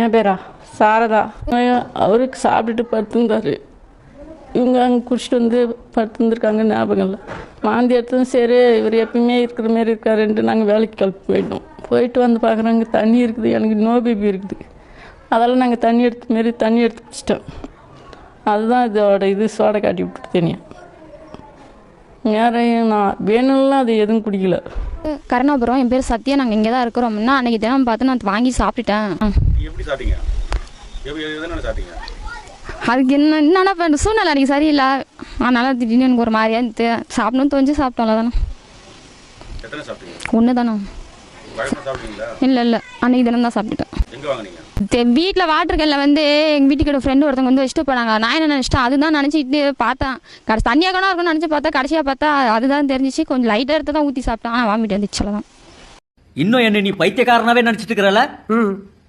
என் பேரா சாரதா. அவருக்கு சாப்பிட்டுட்டு படுத்துருந்தாரு. இவங்க அங்கே குடிச்சிட்டு வந்து படுத்துருந்துருக்காங்க, ஞாபகம் இல்லை. வாந்தி எடுத்ததும் சரி இவர் எப்பயுமே இருக்கிற மாரி இருக்காருன்ட்டு நாங்கள் வேலைக்கு கிளப்பி போயிட்டோம். போயிட்டு வந்து பார்க்குறாங்க தண்ணி இருக்குது, எனக்கு நோ பேபி இருக்குது. அதெல்லாம் நாங்கள் தண்ணி எடுத்து வச்சிட்டோம். அதுதான் இதோட சோடை காட்டி விட்டுட்டு தனியாக யாரையும் நான் வேணும்லாம் அது எதுவும் குடிக்கல. கருணாபுரம், என் பேர் சத்யா. நாங்கள் இங்கே தான் இருக்கிறோம்னா அன்றைக்கி தினம் பார்த்து நான் வாங்கி சாப்பிட்டுட்டேன். அதுக்கு என்னென்ன பண்ண சூழ்நிலை அன்றைக்கி சரியில்லை. அதனால் திடீர்னு எனக்கு ஒரு மாதிரியா சாப்பிடணும்னு தோஞ்சி சாப்பிட்டோம்ல தானே. ஒன்று தானே. இல்லை அன்றைக்கி தினம் தான் சாப்பிட்டுட்டேன். வீட்டில் வாட்டர்கல்ல வந்து எங்கள் வீட்டுக்கிட்ட ஃப்ரெண்டு ஒருத்தவங்க வந்து வச்சுட்டு போனாங்க. நான் என்ன நினச்சிட்டேன், அதுதான் நினச்சிட்டு பார்த்தேன். தண்ணியாக கூட இருக்கும்னு நினச்சி பார்த்தா கடைசியாக பார்த்தா அதுதான் தெரிஞ்சிச்சு. கொஞ்சம் லைட்டாக எடுத்து தான் ஊற்றி சாப்பிட்டேன். ஆனால் வாமிட்டு வந்துச்சு தான். இன்னும் என்ன நீ பைத்தியக்காரனாவே நினச்சிட்டு இருக்கிறல?